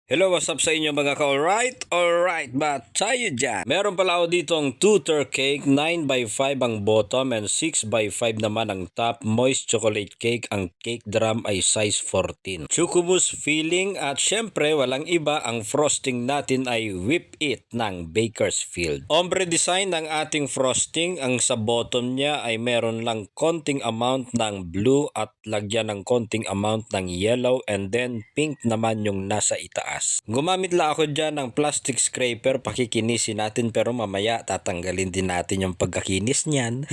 Hello, what's up sa inyo mga ka-alright? Alright, ba tayo dyan? Meron pala ako dito ang tutor cake, 9x5 ang bottom and 6x5 naman ang top. Moist chocolate cake, ang cake drum ay size 14. Chocomus filling at syempre walang iba, ang frosting natin ay whip it ng Bakersfield. Ombre design ng ating frosting, ang sa bottom niya ay meron lang konting amount ng blue at lagyan ng konting amount ng yellow and then pink naman yung nasa itaas. Gumamit lang ako dyan ng plastic scraper, pakikinisin natin pero mamaya tatanggalin din natin yung pagkakinis niyan.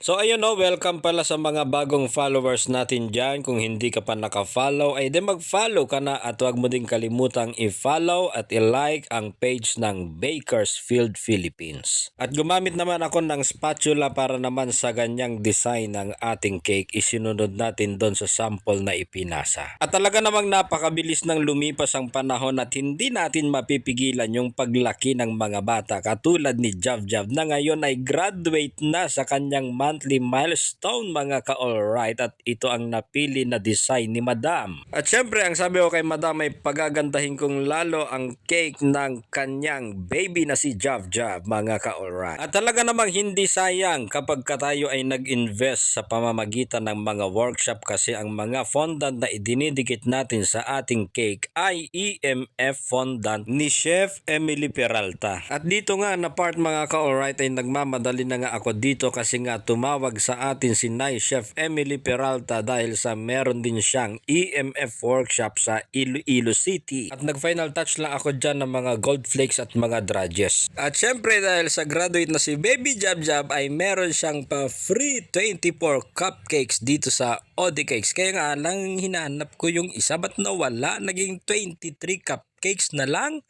So ayun welcome pala sa mga bagong followers natin dyan. Kung hindi ka pa naka-follow ay di mag-follow ka na at huwag mo din kalimutang i-follow at i-like ang page ng Bakersfield Philippines. At gumamit naman ako ng spatula para naman sa ganyang design ng ating cake. Isinunod natin doon sa sample na ipinasa. At talaga namang napakabilis ng lumipas ang panahon at hindi natin mapipigilan yung paglaki ng mga bata katulad ni Jav Jav na ngayon ay graduate na sa kanyang monthly milestone mga ka-alright, at ito ang napili na design ni Madam. At syempre ang sabi ko kay Madam ay pagagandahin kong lalo ang cake ng kanyang baby na si Jav Jav mga ka-alright. At talaga namang hindi sayang kapag tayo ay nag-invest sa pamamagitan ng mga workshop kasi ang mga fondant na idinidikit natin sa ating cake ay EMF fondant ni Chef Emily Peralta. At dito nga na part mga ka-alright ay nagmamadali na nga ako dito kasi nga tumawag sa atin si Nay Chef Emily Peralta dahil sa meron din siyang EMF workshop sa Iloilo City. At nag-final touch lang ako dyan ng mga gold flakes at mga drudges. At syempre dahil sa graduate na si Baby Jab Jab ay meron siyang pa free 24 cupcakes dito sa Odi Cakes. Kaya nga lang hinahanap ko yung isa, ba't nawala? Naging 23 cupcakes na lang.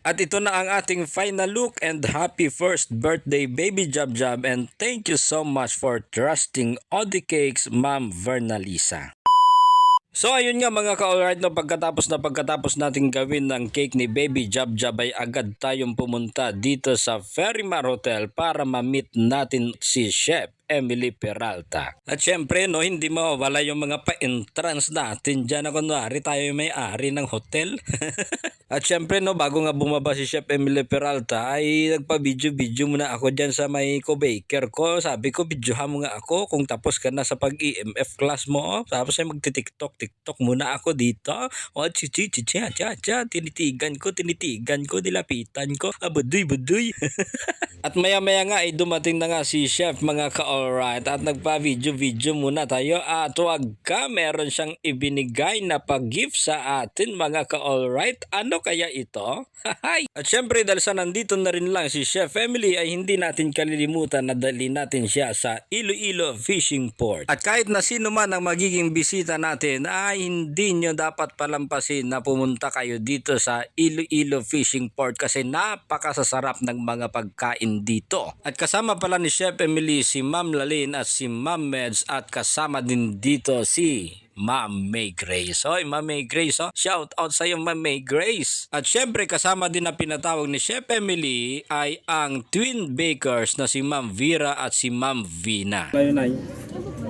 At ito na ang ating final look and happy first birthday Baby Jab Jab, and thank you so much for trusting Odi Cakes, Ma'am Vernalisa. So ayun nga mga ka-alright, no, pagkatapos nating gawin ng cake ni Baby Jab Jab ay agad tayong pumunta dito sa Ferrymar Hotel para ma-meet natin si Chef Emily Peralta. At syempre hindi mawawala yung mga pa-entrance natin dyan na kunwari tayo yung may-ari ng hotel. At syempre bago nga bumaba si Chef Emily Peralta ay nagpa-video muna ako dyan sa may co-baker ko. Sabi ko, videohan mo nga ako kung tapos ka na sa pag-EMF class mo. Tapos ay magti-tiktok muna ako dito. Tinitigan ko, dilapitan ko. Budoy. At maya nga ay dumating na nga si Chef mga ka-alright at nagpa-video muna tayo. At wag ka, meron siyang ibinigay na pag-gift sa atin mga ka-alright. Ano kaya ito? At syempre dahil sa nandito na rin lang si Chef Emily ay hindi natin kalilimutan na dali natin siya sa Iloilo Fishing Port. At kahit na sino man ang magiging bisita natin ay hindi nyo dapat palampasin na pumunta kayo dito sa Iloilo Fishing Port kasi napakasasarap ng mga pagkain dito. At kasama pala ni Chef Emily si Ma'am Lalin at si Ma'am Meds, at kasama din dito si Ma'am May Grace. Hoy, Ma'am May Grace, shout out sa iyo Ma'am May Grace. At syempre kasama din na pinatawag ni Chef Emily ay ang twin bakers na si Ma'am Vera at si Ma'am Vina. Ayun ay,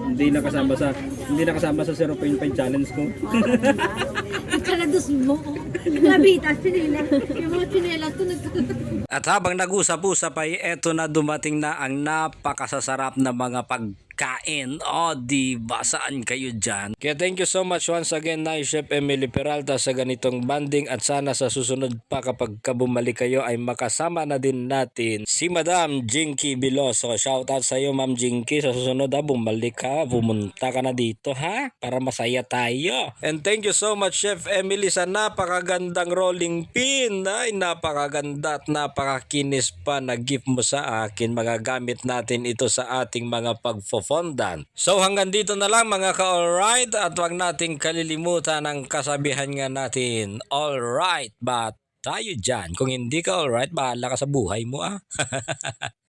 hindi nakasama sa 0.5 challenge ko. Kalados mo. Labita, sinila. Yung mga sinila ito At habang nag-usap-usap ay eto na, dumating na ang napakasasarap na mga pagkain. Diba? Saan kayo dyan? Kaya thank you so much once again na Chef Emily Peralta sa ganitong banding, at sana sa susunod pa kapag bumalik kayo ay makasama na din natin si Madam Jinky Biloso. Shout out sa iyo Ma'am Jinky, sa susunod bumalik ka, pumunta ka na dito para masaya tayo. And thank you so much Chef Emily sa napakagandang rolling pin. Ay napakaganda at napakakinis pa na gift mo sa akin. Magagamit natin ito sa ating mga pagfo-fondant. So hanggang dito na lang mga ka-alright, at wag nating kalilimutan ang kasabihan nga natin, alright ba tayo dyan? Kung hindi ka alright, bahala ka sa buhay mo